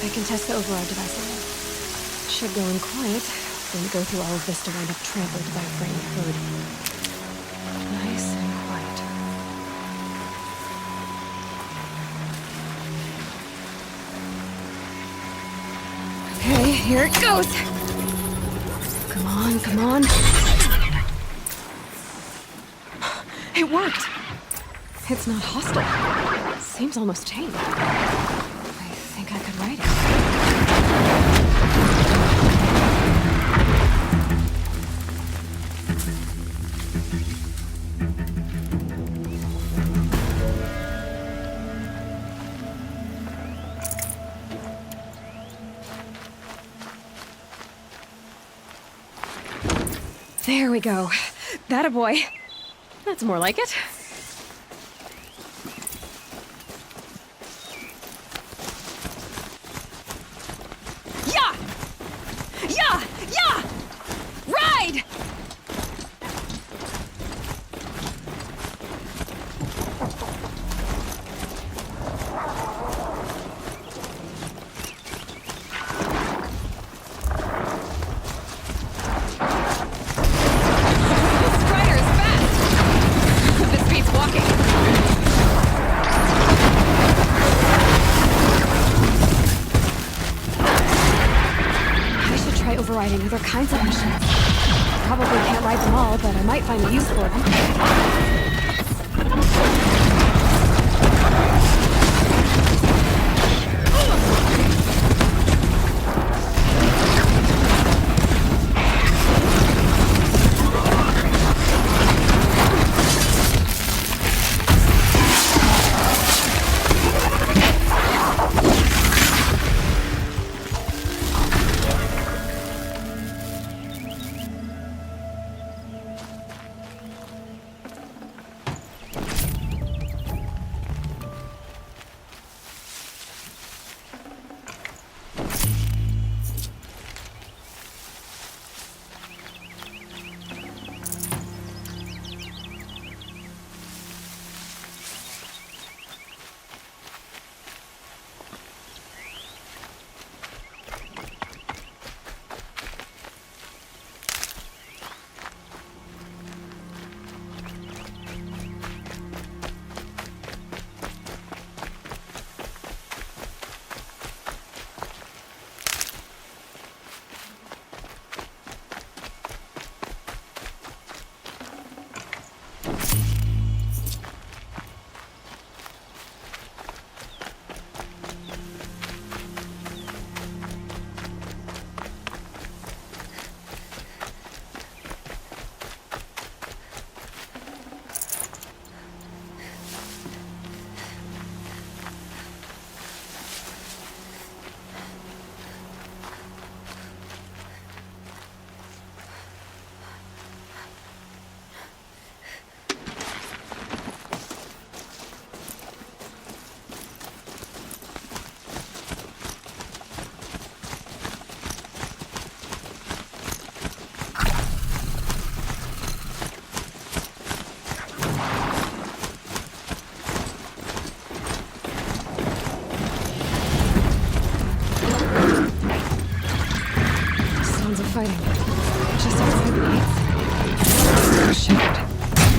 I can test the override device again. Should go in quiet, then go through all of this to wind up trampled by a frightened herd. Nice and quiet. Okay, here it goes! Come on, come on. It worked! It's not hostile. Seems almost tame. I think I could ride it. There we go. That a boy. That's more like it. Yeah! Yeah! Yeah! Ride! Overriding other kinds of machines. Probably can't ride them all, but I might find a use for them.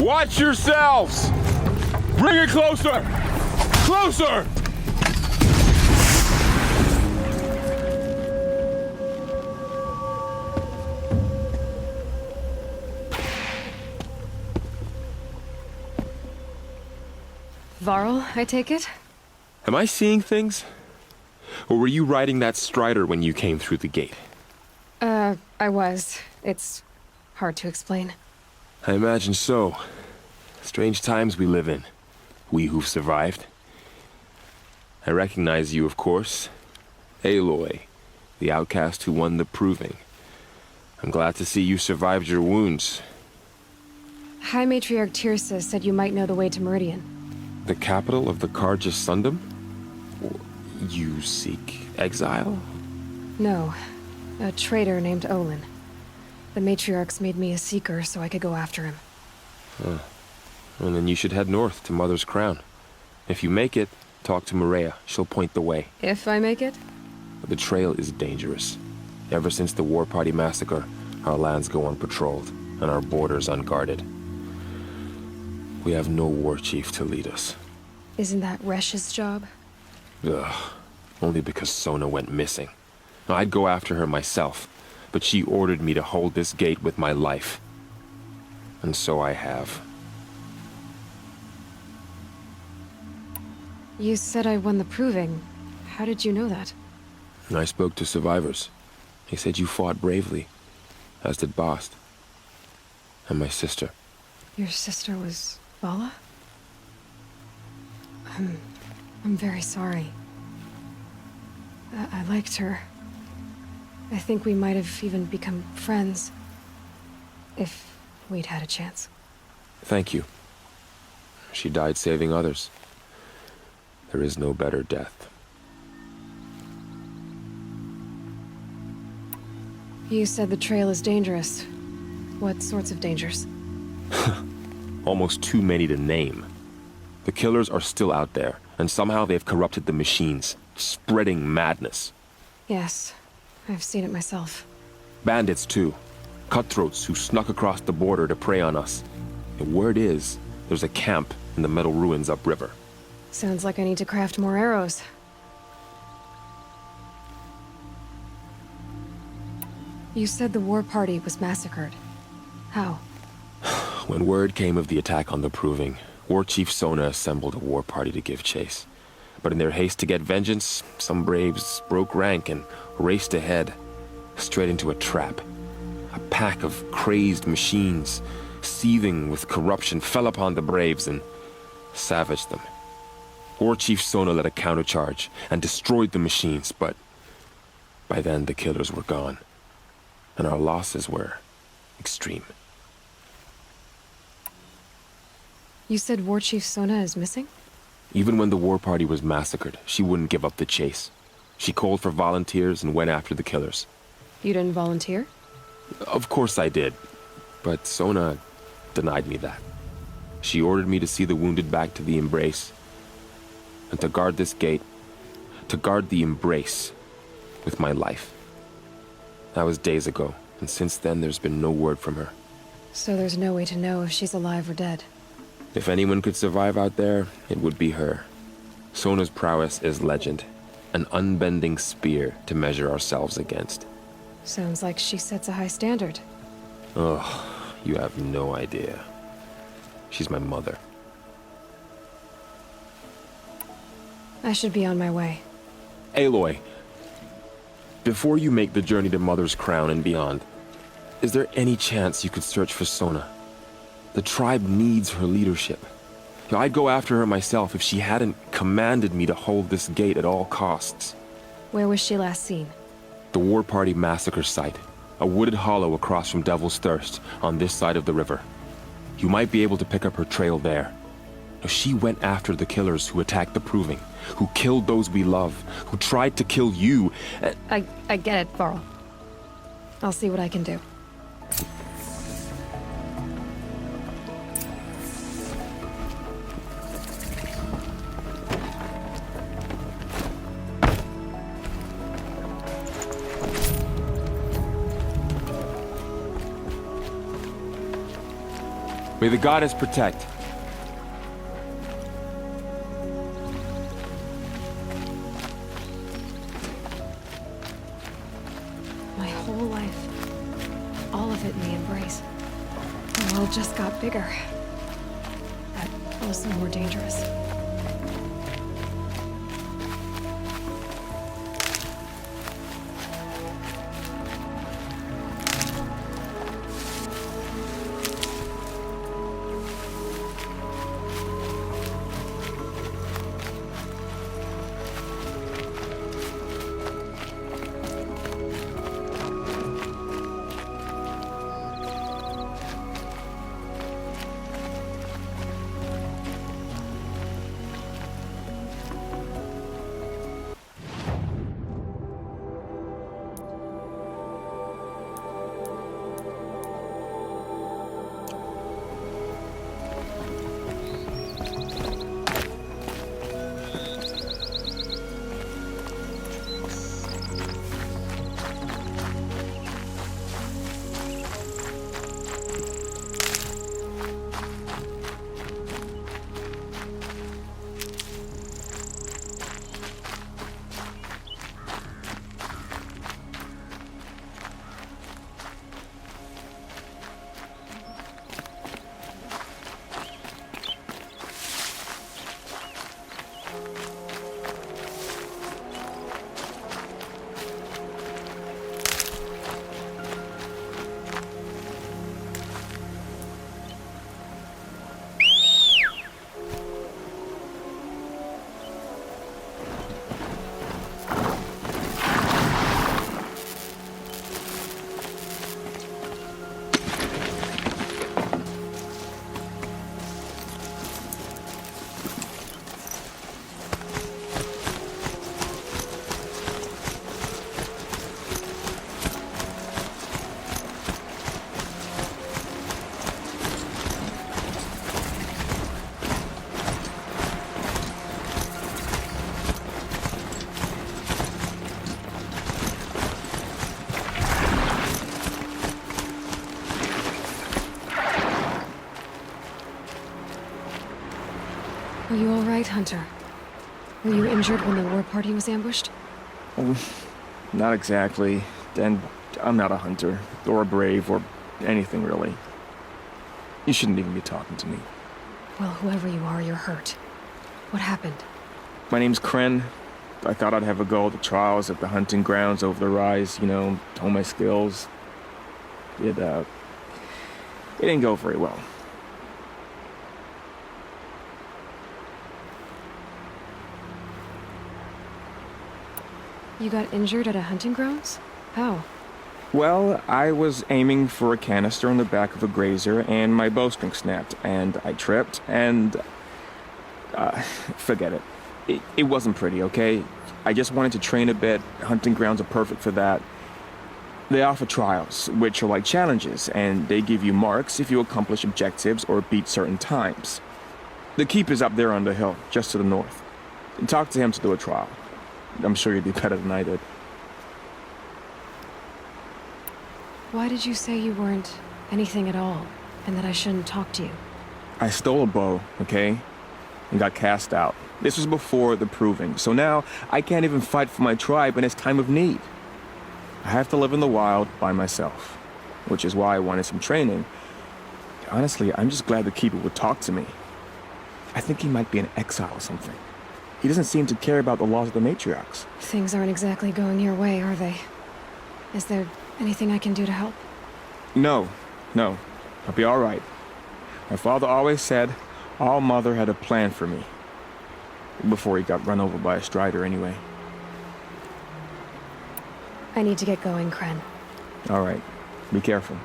Watch yourselves! Bring it closer! Closer! Varl, I take it? Am I seeing things? Or were you riding that strider when you came through the gate? I was. It's hard to explain. I imagine so. Strange times we live in. We who've survived. I recognize you, of course. Aloy, the outcast who won the proving. I'm glad to see you survived your wounds. High Matriarch Tirsa said you might know the way to Meridian. The capital of the Carja Sundom? You seek exile? No. A traitor named Olin. The Matriarchs made me a seeker so I could go after him. Well, then you should head north to Mother's Crown. If you make it, talk to Maria. She'll point the way. If I make it? The trail is dangerous. Ever since the War Party massacre, our lands go unpatrolled, and our borders unguarded. We have no war chief to lead us. Isn't that Resh's job? Ugh. Only because Sona went missing. I'd go after her myself, but she ordered me to hold this gate with my life. And so I have. You said I won the proving. How did you know that? I spoke to survivors. They said you fought bravely, as did Bast. And my sister. Your sister was Vala? I'm very sorry. I liked her. I think we might have even become friends. If we'd had a chance. Thank you. She died saving others. There is no better death. You said the trail is dangerous. What sorts of dangers? Almost too many to name. The killers are still out there, and somehow they've corrupted the machines, spreading madness. Yes, I've seen it myself. Bandits, too. Cutthroats who snuck across the border to prey on us. And word is, there's a camp in the metal ruins upriver. Sounds like I need to craft more arrows. You said the war party was massacred. How? When word came of the attack on the Proving, War Chief Sona assembled a war party to give chase. But in their haste to get vengeance, some braves broke rank and raced ahead, straight into a trap. A pack of crazed machines, seething with corruption, fell upon the braves and savaged them. War Chief Sona led a countercharge and destroyed the machines, but by then the killers were gone, and our losses were extreme. You said War Chief Sona is missing? Even when the war party was massacred, she wouldn't give up the chase. She called for volunteers and went after the killers. You didn't volunteer? Of course I did, but Sona denied me that. She ordered me to see the wounded back to the Embrace, and to guard this gate, to guard the Embrace with my life. That was days ago, and since then there's been no word from her. So there's no way to know if she's alive or dead. If anyone could survive out there, it would be her. Sona's prowess is legend, an unbending spear to measure ourselves against. Sounds like she sets a high standard. Ugh, you have no idea. She's my mother. I should be on my way. Aloy, before you make the journey to Mother's Crown and beyond, is there any chance you could search for Sona? The tribe needs her leadership. I'd go after her myself if she hadn't commanded me to hold this gate at all costs. Where was she last seen? The War Party massacre site. A wooded hollow across from Devil's Thirst, on this side of the river. You might be able to pick up her trail there. She went after the killers who attacked the Proving, who killed those we love, who tried to kill you. I get it, Varl. I'll see what I can do. May the goddess protect. My whole life. All of it in the embrace. The world just got bigger. But also more dangerous. Are you all right, Hunter? Were you injured when the war party was ambushed? Not exactly. And I'm not a hunter, or a brave, or anything really. You shouldn't even be talking to me. Well, whoever you are, you're hurt. What happened? My name's Kren. I thought I'd have a go at the trials at the hunting grounds over the rise, hone my skills. It didn't go very well. You got injured at a hunting grounds? How? Well, I was aiming for a canister on the back of a grazer, and my bowstring snapped, and I tripped, and... forget it. It wasn't pretty, okay? I just wanted to train a bit. Hunting grounds are perfect for that. They offer trials, which are like challenges, and they give you marks if you accomplish objectives or beat certain times. The keeper's up there on the hill, just to the north. Talk to him to do a trial. I'm sure you'd be better than I did. Why did you say you weren't anything at all, and that I shouldn't talk to you? I stole a bow, okay? And got cast out. This was before the proving, so now I can't even fight for my tribe in its time of need. I have to live in the wild by myself, which is why I wanted some training. Honestly, I'm just glad the keeper would talk to me. I think he might be in exile or something. He doesn't seem to care about the laws of the Matriarchs. Things aren't exactly going your way, are they? Is there anything I can do to help? No. I'll be all right. My father always said All Mother had a plan for me. Before he got run over by a strider, anyway. I need to get going, Kren. All right. Be careful.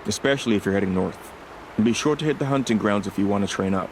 Especially if you're heading north. And be sure to hit the hunting grounds if you want to train up.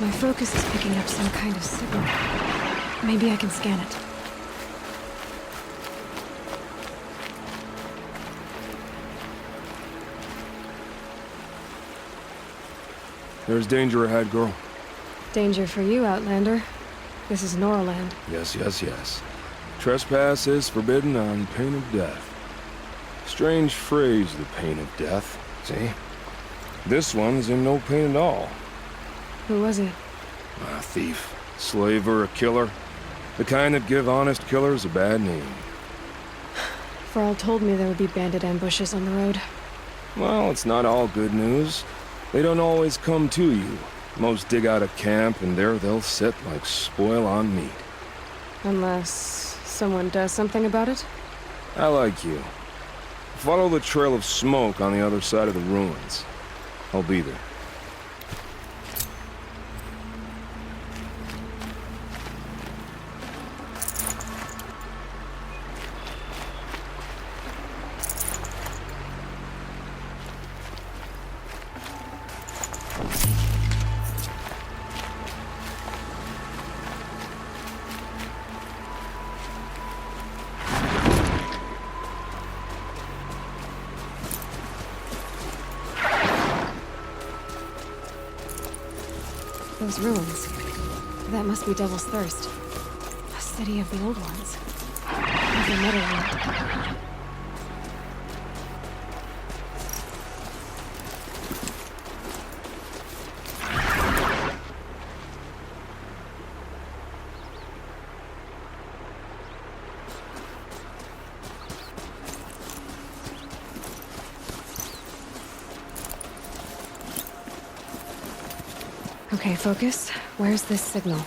My focus is picking up some kind of signal. Maybe I can scan it. There's danger ahead, girl. Danger for you, Outlander. This is Norland. Yes, yes, yes. Trespass is forbidden on pain of death. Strange phrase, the pain of death. See? This one's in no pain at all. Who was it? A thief, slaver, a killer. The kind that give honest killers a bad name. Faro told me there would be bandit ambushes on the road. Well, it's not all good news. They don't always come to you. Most dig out a camp, and there they'll sit like spoil on meat. Unless someone does something about it? I like you. Follow the trail of smoke on the other side of the ruins. I'll be there. Those ruins. That must be Devil's Thirst. A city of the old ones. Of the Netherland. Okay, focus. Where's this signal?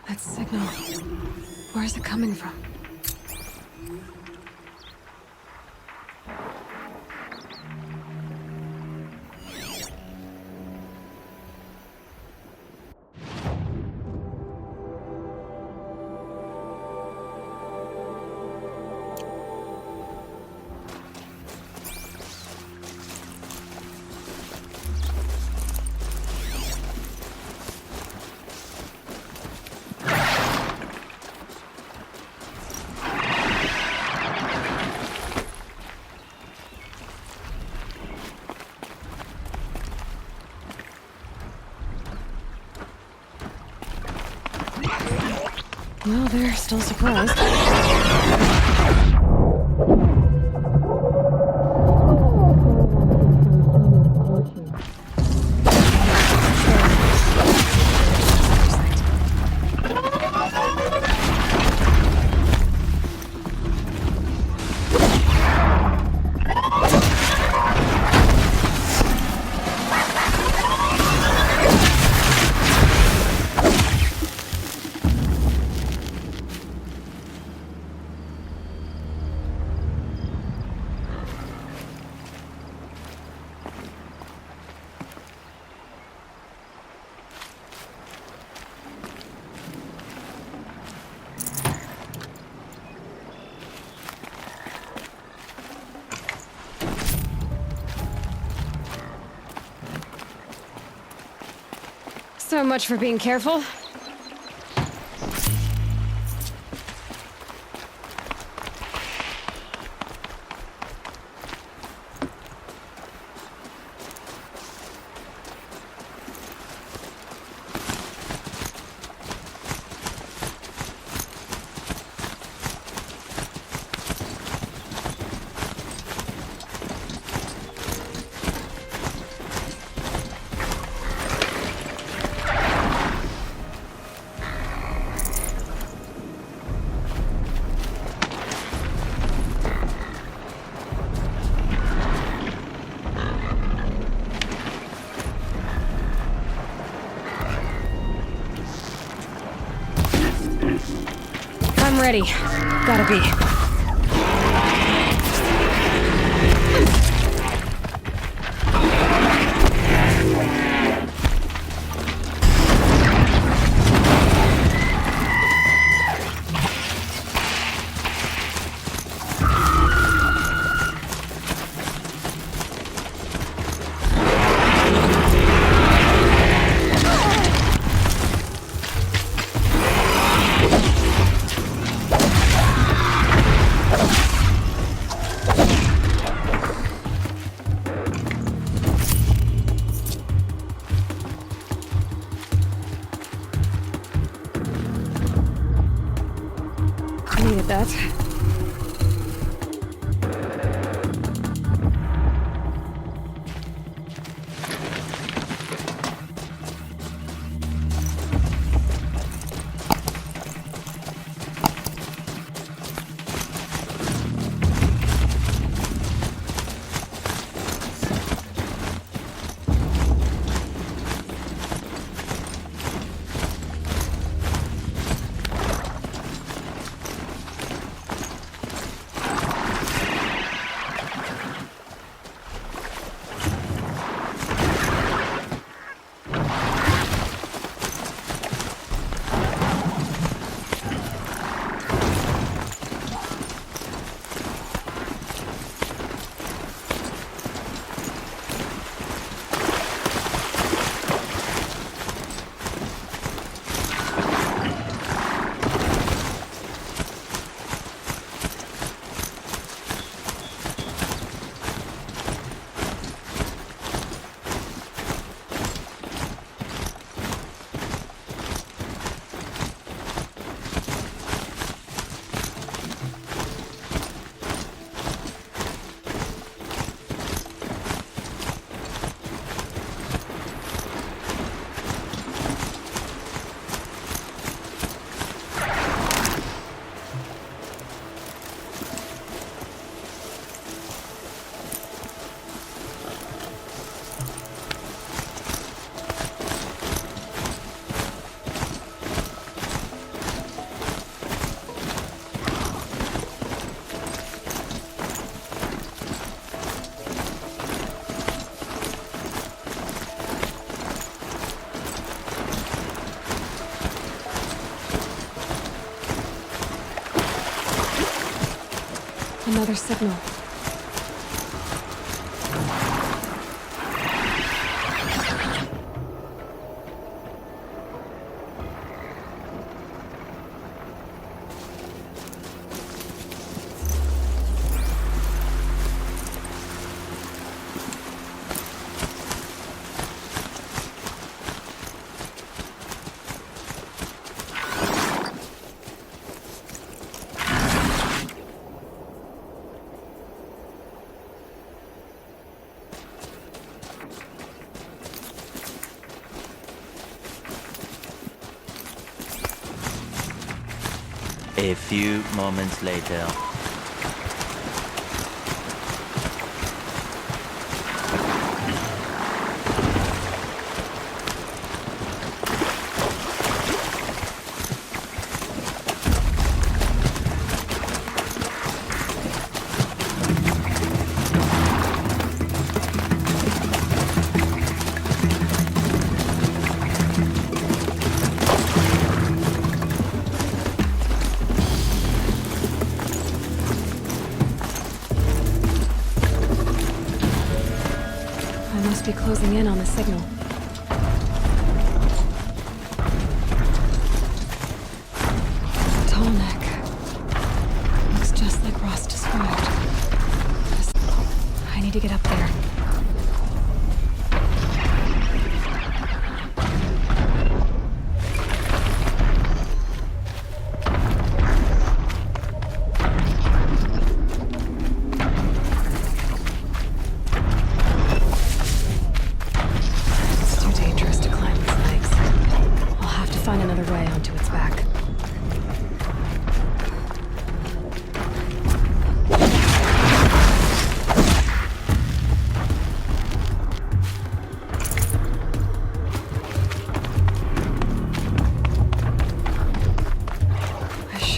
That signal. Where's it coming from? Well, they're still surprised. So much for being careful. I'm ready. Gotta be. Needed that. Another signal. A few moments later. Be closing in on the signal. Tall neck. Looks just like Ross described. I need to get up there.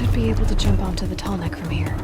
Should be able to jump onto the tall neck from here.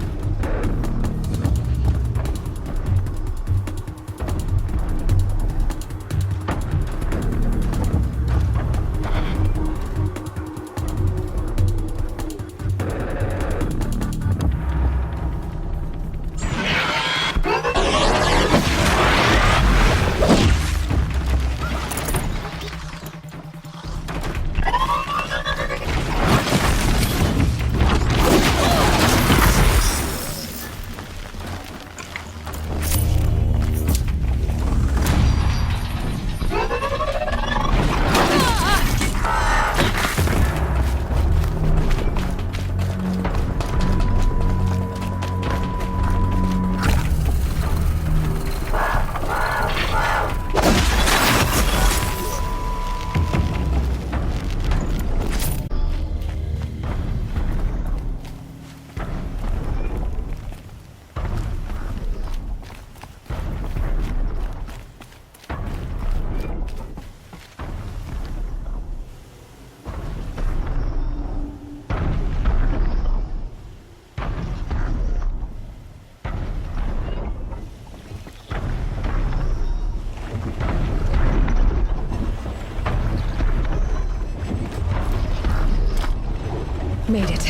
Made it.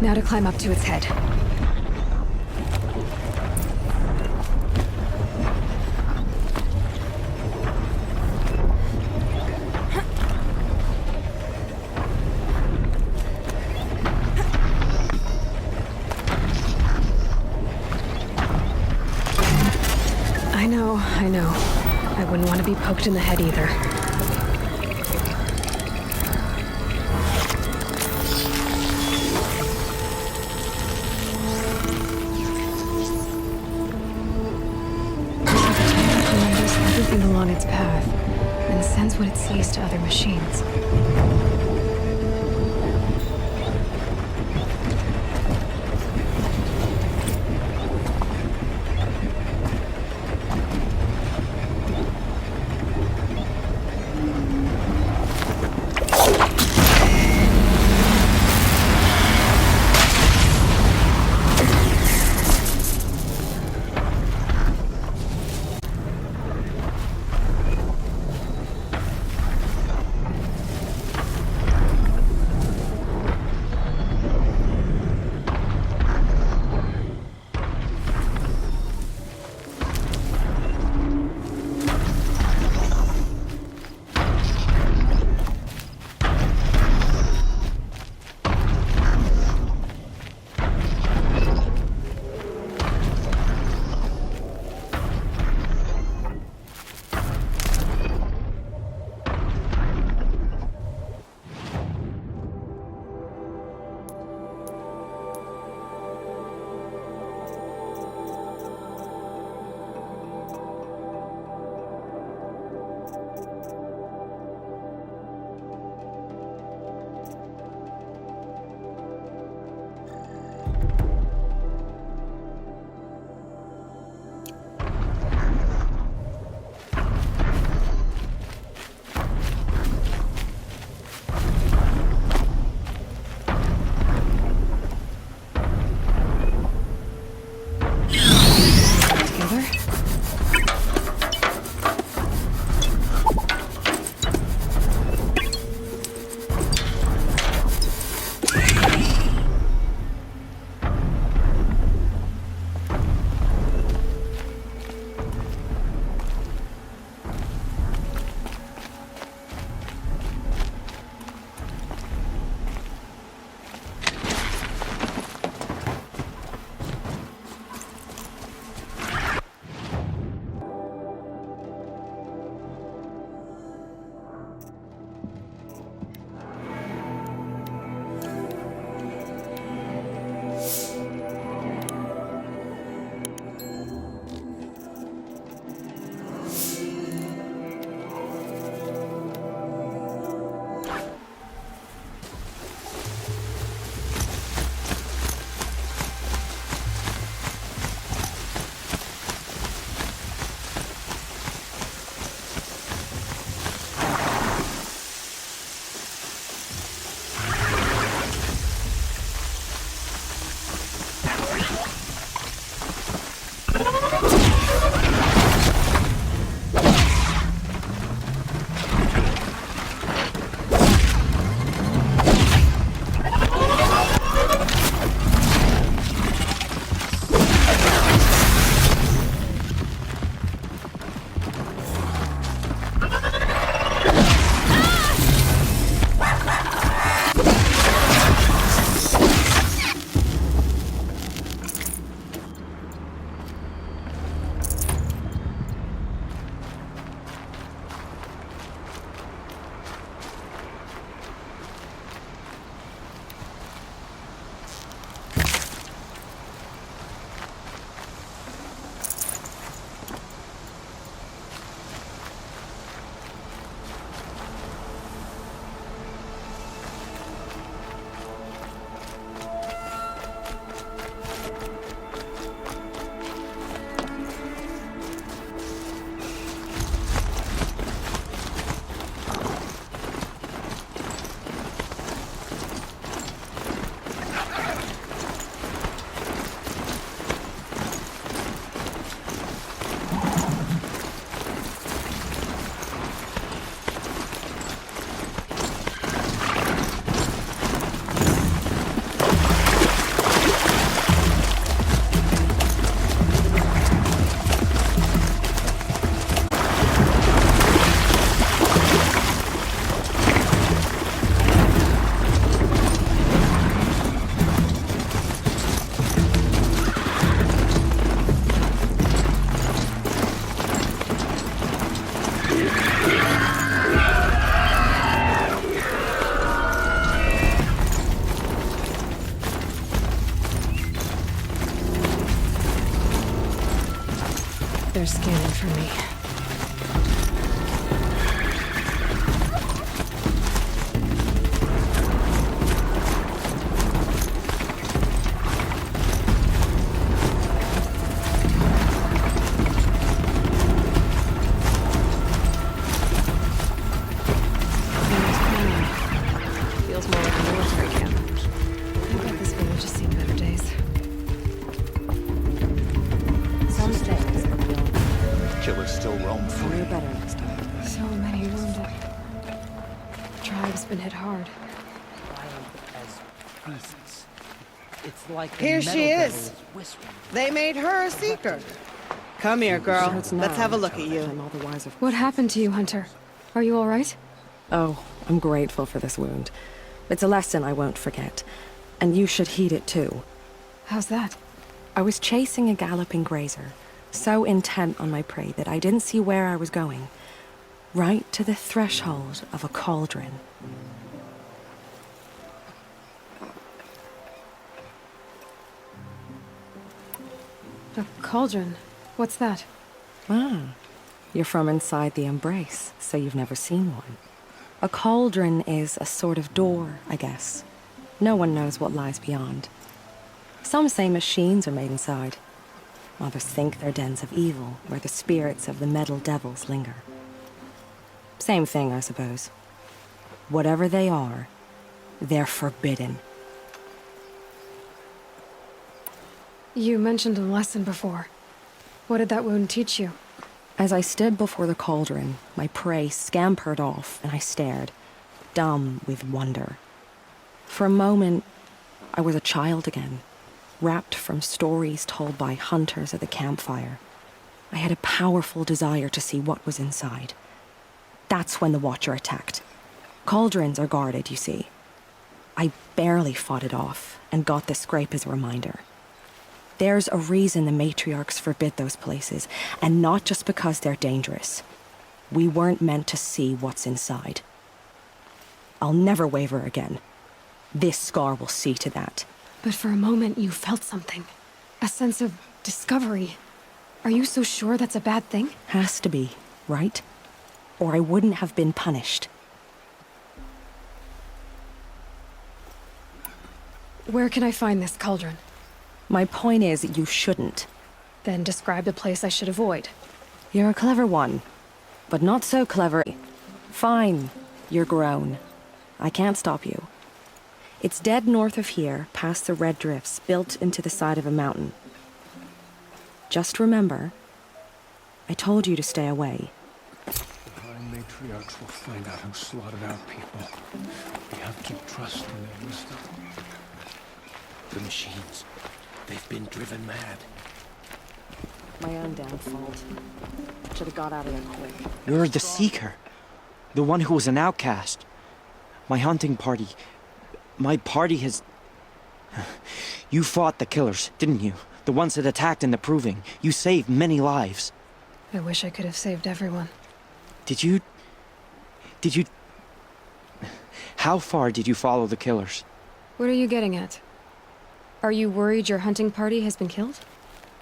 Now to climb up to its head. I know. I wouldn't want to be poked in the head either. Everything along its path, and sends what it sees to other machines. they're scanning for me. Feels more like a military camp. I bet this village has seen better days. Some say Killers still roam free. we're better next time. So many wounded. The tribe's been hit hard. As beasts. It's like the Here metal she devil is. whispering. They made her a seeker. Come here, girl. It's Let's now. have a look at you. I'm all the wiser. What happened to you, Hunter? Are you all right? Oh, I'm grateful for this wound. It's a lesson I won't forget. And you should heed it too. How's that? I was chasing a galloping grazer, so intent on my prey that I didn't see where I was going. Right to the threshold of a cauldron. A cauldron? What's that? Ah, you're from inside the embrace, so you've never seen one. A cauldron is a sort of door, I guess. No one knows what lies beyond. Some say machines are made inside. Others think they're dens of evil, where the spirits of the metal devils linger. Same thing, I suppose. Whatever they are, they're forbidden. You mentioned a lesson before. What did that wound teach you? As I stood before the cauldron, my prey scampered off, and I stared, dumb with wonder. For a moment, I was a child again, wrapped from stories told by hunters at the campfire. I had a powerful desire to see what was inside. That's when the Watcher attacked. Cauldrons are guarded, you see. I barely fought it off, and got the scrape as a reminder. There's a reason the Matriarchs forbid those places, and not just because they're dangerous. We weren't meant to see what's inside. I'll never waver again. This scar will see to that. But for a moment you felt something. A sense of discovery. Are you so sure that's a bad thing? Has to be, right? Or I wouldn't have been punished. Where can I find this cauldron? My point is, you shouldn't. Then describe the place I should avoid. You're a clever one, but not so clever. Fine, you're grown. I can't stop you. It's dead north of here, past the red drifts, built into the side of a mountain. Just remember, I told you to stay away. Our matriarchs will find out who slaughtered our people. We have to trust in their wisdom. The machines. They've been driven mad. My own damn fault. Should have got out of there quick. You're the Seeker. The one who was an outcast. My hunting party. My party has... You fought the killers, didn't you? The ones that attacked in the Proving. You saved many lives. I wish I could have saved everyone. Did you... How far did you follow the killers? What are you getting at? Are you worried your hunting party has been killed?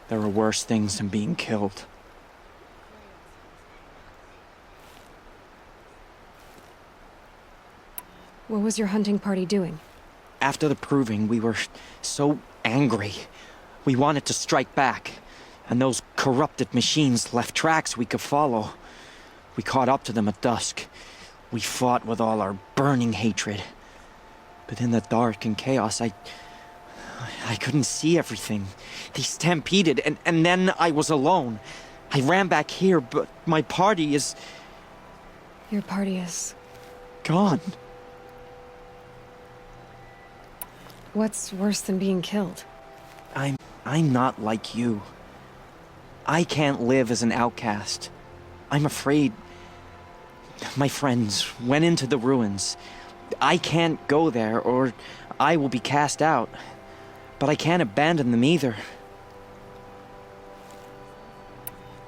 There are worse things than being killed. What was your hunting party doing? After the Proving, we were so angry. We wanted to strike back. And those corrupted machines left tracks we could follow. We caught up to them at dusk. We fought with all our burning hatred. But in the dark and chaos, I couldn't see everything. They stampeded, and then I was alone. I ran back here, but my party is... Your party is... gone. What's worse than being killed? I'm not like you. I can't live as an outcast. I'm afraid... My friends went into the ruins. I can't go there, or I will be cast out. But I can't abandon them either.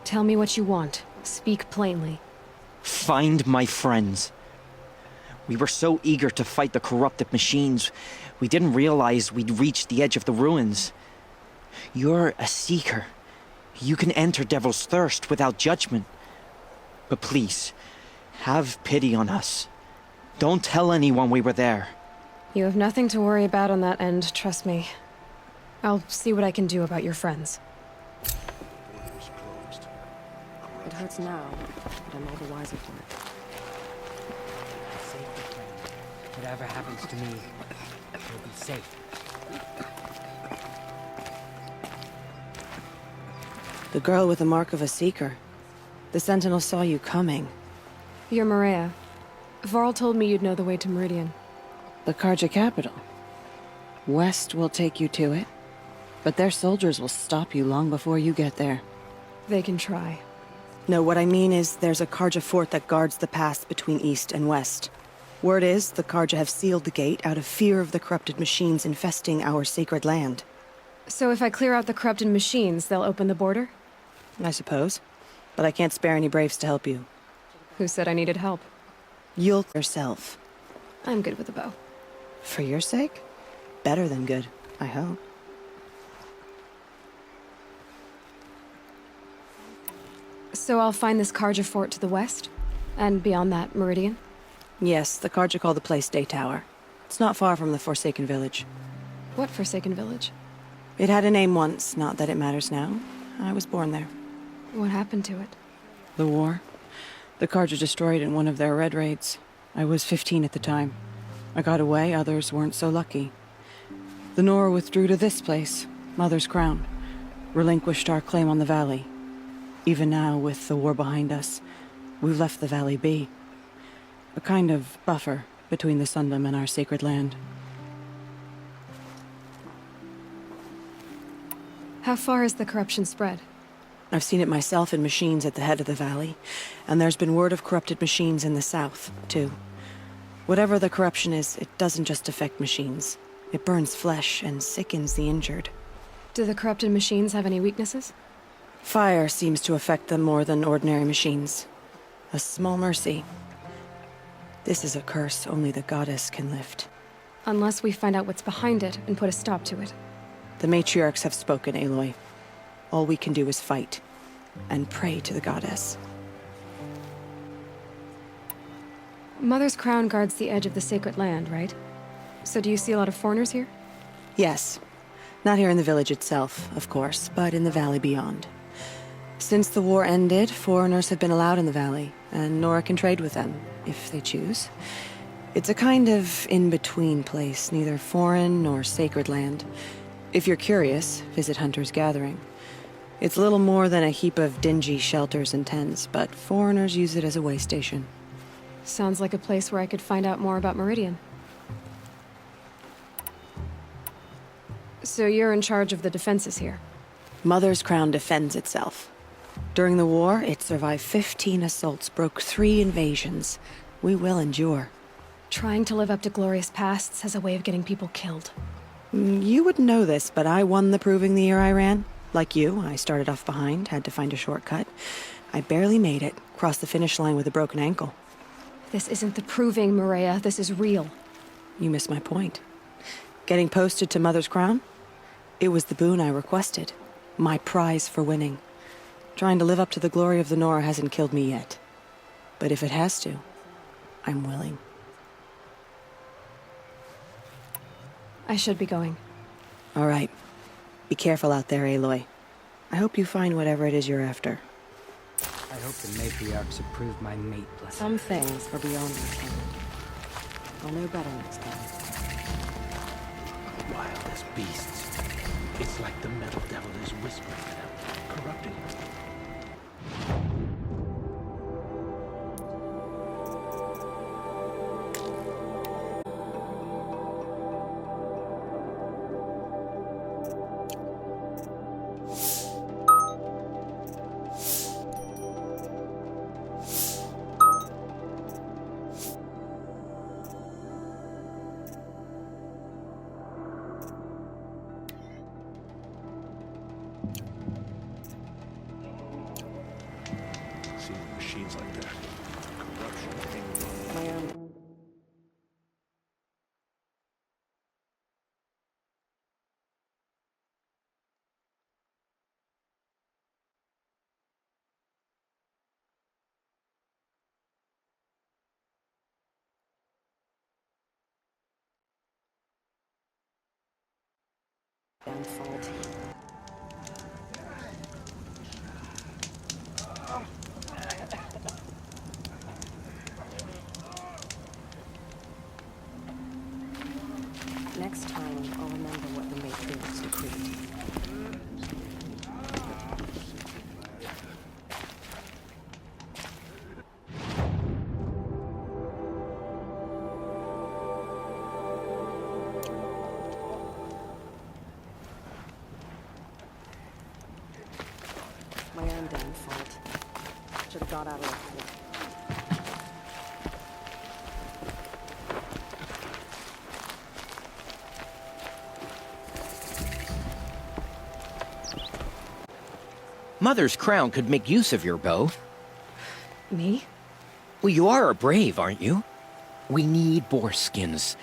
Tell me what you want. Speak plainly. Find my friends. We were so eager to fight the corrupted machines, we didn't realize we'd reached the edge of the ruins. You're a seeker. You can enter Devil's Thirst without judgment. But please, have pity on us. Don't tell anyone we were there. You have nothing to worry about on that end, trust me. I'll see what I can do about your friends. It hurts now, but I'm all the wiser for it. Safety, friend. Whatever happens to me, you'll be safe. The girl with the mark of a seeker. The Sentinel saw you coming. You're Maria. Varl told me you'd know the way to Meridian. The Carja capital. West will take you to it, but their soldiers will stop you long before you get there. They can try. No, what I mean is there's a Carja fort that guards the pass between east and west. Word is the Carja have sealed the gate out of fear of the corrupted machines infesting our sacred land. So if I clear out the corrupted machines, they'll open the border? I suppose. But I can't spare any braves to help you. Who said I needed help? You'll yourself. I'm good with a bow. For your sake? Better than good, I hope. So I'll find this Carja fort to the west? And beyond that, Meridian? Yes, the Carja call the place Day Tower. It's not far from the Forsaken Village. What Forsaken Village? It had a name once, not that it matters now. I was born there. What happened to it? The war. The Carja destroyed it in one of their red raids. I was 15 at the time. I got away, others weren't so lucky. The Nora withdrew to this place, Mother's Crown. Relinquished our claim on the valley. Even now, with the war behind us, we've left the valley be. A kind of buffer between the Sundom and our sacred land. How far has the corruption spread? I've seen it myself in machines at the head of the valley, and there's been word of corrupted machines in the south, too. Whatever the corruption is, it doesn't just affect machines. It burns flesh and sickens the injured. Do the corrupted machines have any weaknesses? Fire seems to affect them more than ordinary machines. A small mercy. This is a curse only the goddess can lift. Unless we find out what's behind it and put a stop to it. The Matriarchs have spoken, Aloy. All we can do is fight, and pray to the goddess. Mother's Crown guards the edge of the sacred land, right? So do you see a lot of foreigners here? Yes. Not here in the village itself, of course, but in the valley beyond. Since the war ended, foreigners have been allowed in the valley, and Nora can trade with them, if they choose. It's a kind of in-between place, neither foreign nor sacred land. If you're curious, visit Hunter's Gathering. It's little more than a heap of dingy shelters and tents, but foreigners use it as a way station. Sounds like a place where I could find out more about Meridian. So you're in charge of the defenses here? Mother's Crown defends itself. During the war, it survived 15 assaults, broke 3 invasions. We will endure. Trying to live up to glorious pasts has a way of getting people killed. You wouldn't know this, but I won the proving the year I ran. Like you, I started off behind, had to find a shortcut. I barely made it, crossed the finish line with a broken ankle. This isn't the proving, Maria. This is real. You missed my point. Getting posted to Mother's Crown? It was the boon I requested. My prize for winning. Trying to live up to the glory of the Nora hasn't killed me yet. But if it has to, I'm willing. I should be going. All right. Be careful out there, Aloy. I hope you find whatever it is you're after. I hope the Matriarchs approve my mate blessing. Some things are beyond my ken. I'll know better next time. Wild as beasts. It's like the metal devil is whispering to them, corrupting them. Machines like that. Corruption. My own. Damn fault. Next time, I'll remember what the Matriarchs decreed. My own damn fault. Should have got out of it. Mother's crown could make use of your bow. Me? Well, you are a brave, aren't you? We need boar skins.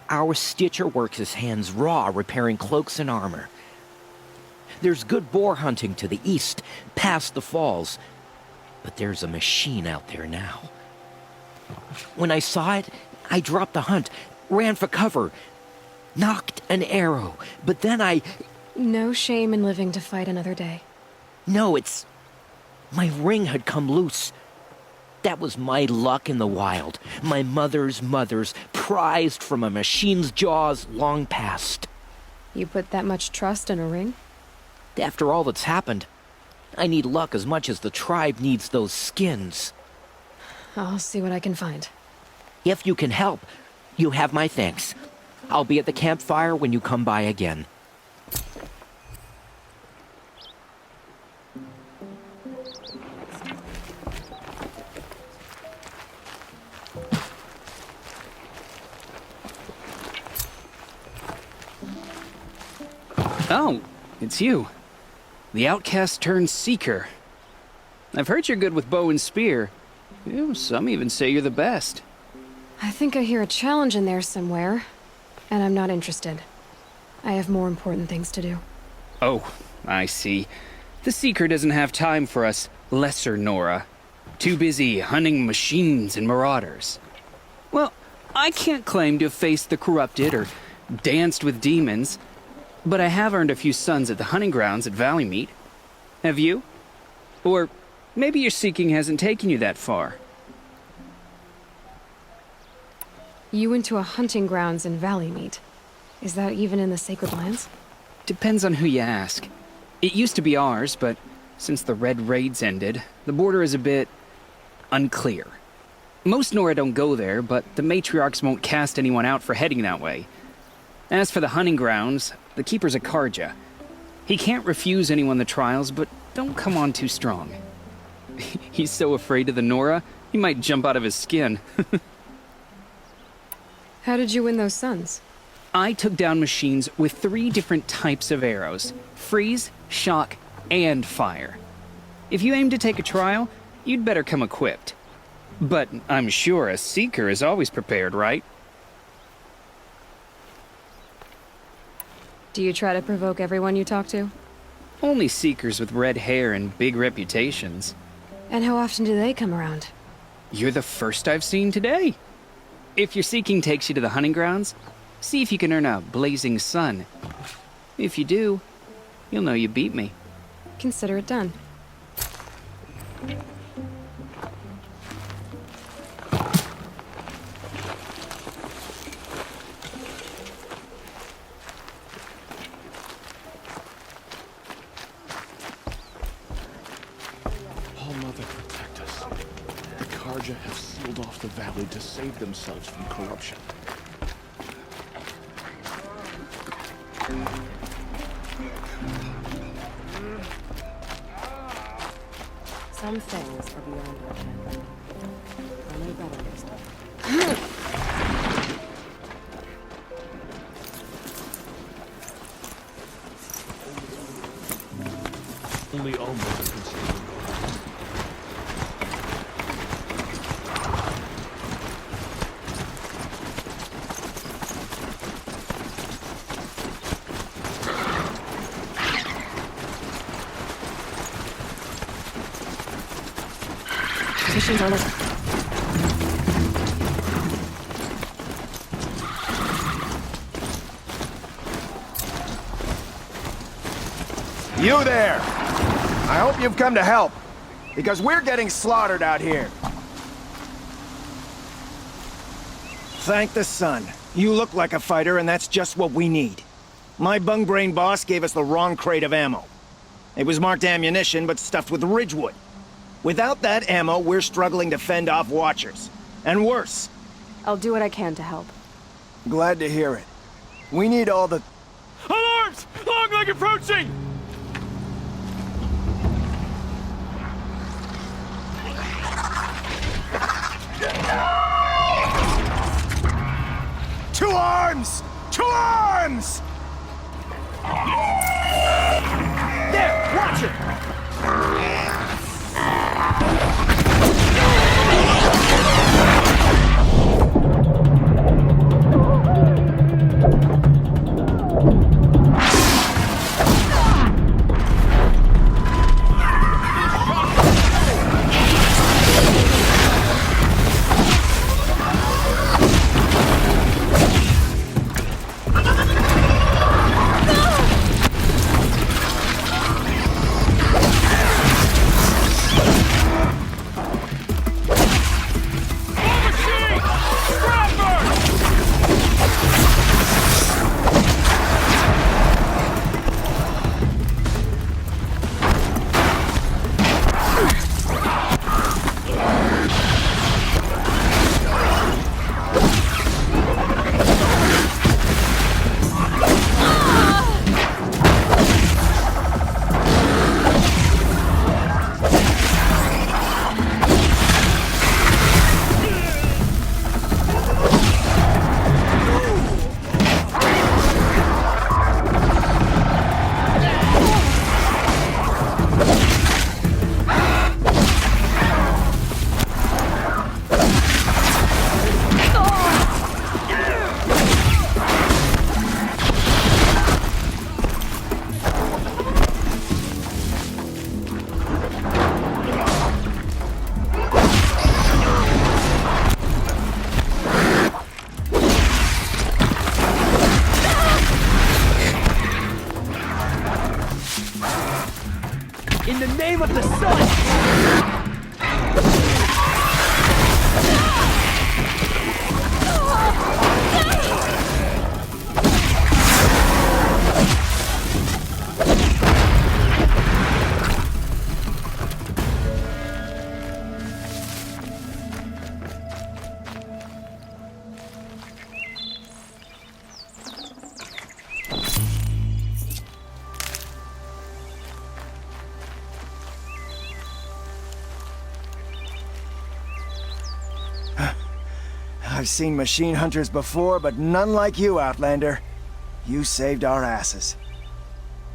Our stitcher works his hands raw repairing cloaks and armor. There's good boar hunting to the east, past the falls. But there's a machine out there now. When I saw it, I dropped the hunt, ran for cover, knocked an arrow, but then I... No shame in living to fight another day. No, it's... My ring had come loose. That was my luck in the wild. My mother's prized from a machine's jaws long past. You put that much trust in a ring? After all that's happened, I need luck as much as the tribe needs those skins. I'll see what I can find. If you can help, you have my thanks. I'll be at the campfire when you come by again. Oh, it's you. The outcast turned seeker. I've heard you're good with bow and spear. Some even say you're the best. I think I hear a challenge in there somewhere, and I'm not interested. I have more important things to do. Oh, I see. The seeker doesn't have time for us lesser Nora. Too busy hunting machines and marauders. Well, I can't claim to have faced the corrupted or danced with demons, but I have earned a few sons at the hunting grounds at Valley Meet. Have you? Or maybe your seeking hasn't taken you that far. You went to a hunting grounds in Valley Meet. Is that even in the Sacred Lands? Depends on who you ask. It used to be ours, but since the Red Raids ended, the border is a bit unclear. Most Nora don't go there, but the Matriarchs won't cast anyone out for heading that way. As for the hunting grounds, the keeper's a Carja. He can't refuse anyone the trials, but don't come on too strong. He's so afraid of the Nora, he might jump out of his skin. How did you win those sons? I took down machines with 3 different types of arrows: freeze, shock, and fire. If you aim to take a trial, you'd better come equipped. But I'm sure a seeker is always prepared, right? Do you try to provoke everyone you talk to? Only seekers with red hair and big reputations. And how often do they come around? You're the first I've seen today. If your seeking takes you to the hunting grounds, see if you can earn a blazing sun. If you do, you'll know you beat me. Consider it done. All-Mother, protect us. The Carja have sealed off the valley to save themselves from corruption. Some things are beyond our ken. I know better this time. Only All-Mother can save them. Machines are lit. You there! I hope you've come to help, because we're getting slaughtered out here. Thank the sun. You look like a fighter, and that's just what we need. My bung-brain boss gave us the wrong crate of ammo. It was marked ammunition, but stuffed with ridgewood. Without that ammo, we're struggling to fend off Watchers. And worse. I'll do what I can to help. Glad to hear it. We need all the... Alarms! Longleg approaching! Two arms! Two arms! There! Watch it! In the name of the sun! I've seen machine hunters before, but none like you, Outlander. You saved our asses.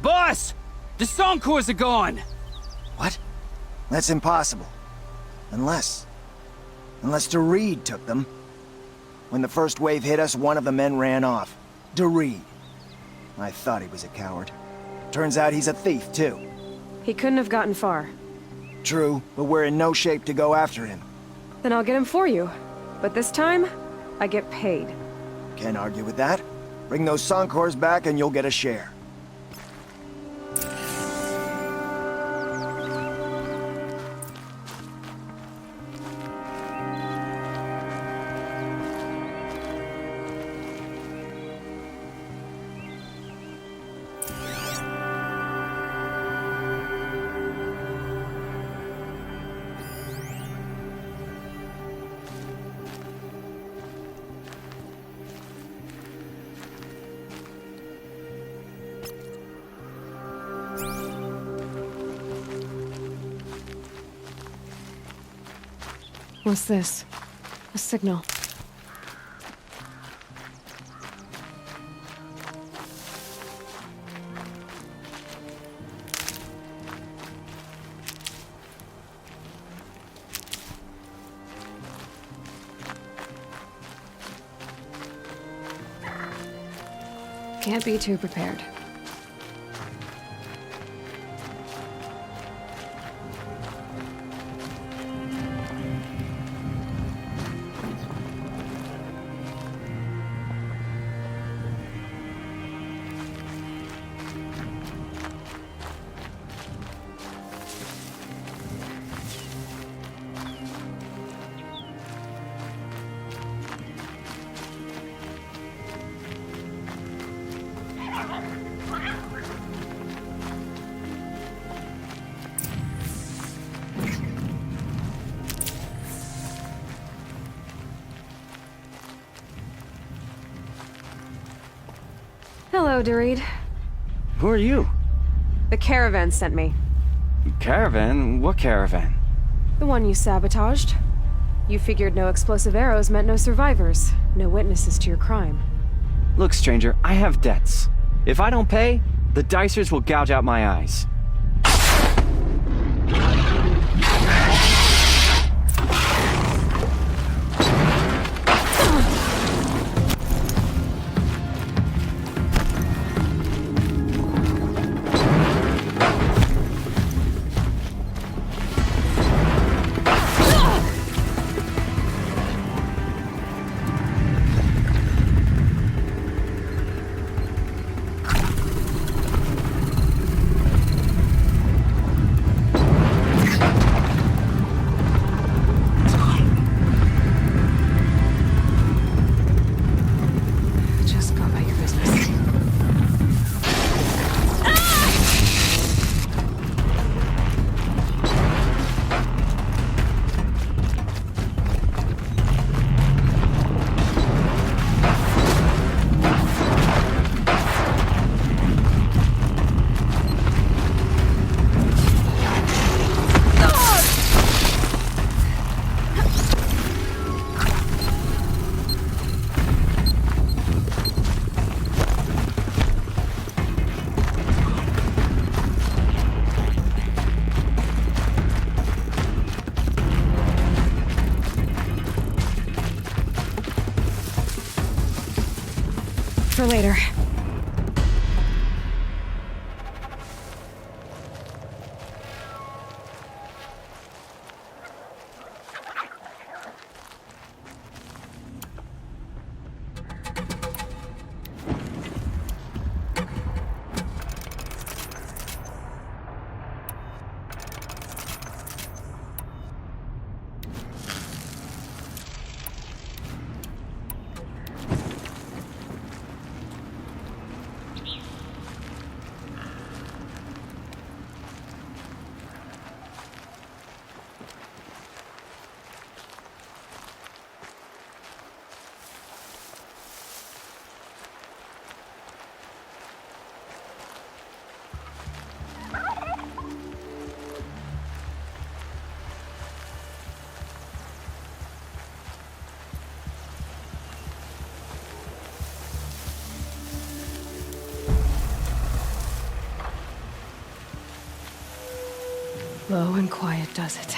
Boss! The Soncors are gone! What? That's impossible. Unless Doreed took them. When the first wave hit us, one of the men ran off. Doreed. I thought he was a coward. Turns out he's a thief, too. He couldn't have gotten far. True, but we're in no shape to go after him. Then I'll get him for you. But this time, I get paid. Can't argue with that. Bring those Soncors back and you'll get a share. What's this? A signal. Can't be too prepared. Hello, Doreed. Who are you? The caravan sent me. Caravan? What caravan? The one you sabotaged. You figured no explosive arrows meant no survivors, no witnesses to your crime. Look, stranger, I have debts. If I don't pay, the Dicers will gouge out my eyes. Just go about your business. For later. Low and quiet does it.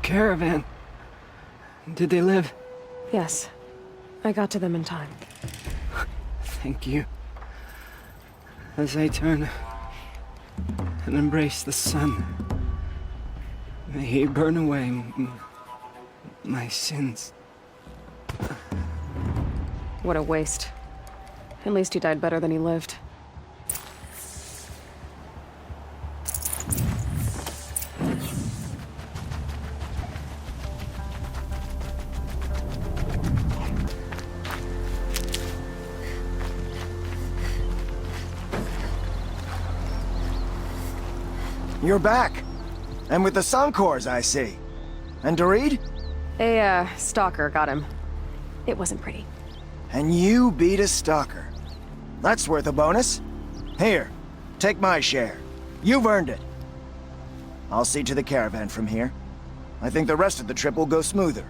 Caravan. Did they live? Yes. I got to them in time. Thank you. As I turn and embrace the sun, may he burn away my sins. What a waste. At least he died better than he lived. You're back. And with the Suncors, I see. And Dorit? A, stalker got him. It wasn't pretty. And you beat a stalker. That's worth a bonus. Here, take my share. You've earned it. I'll see to the caravan from here. I think the rest of the trip will go smoother.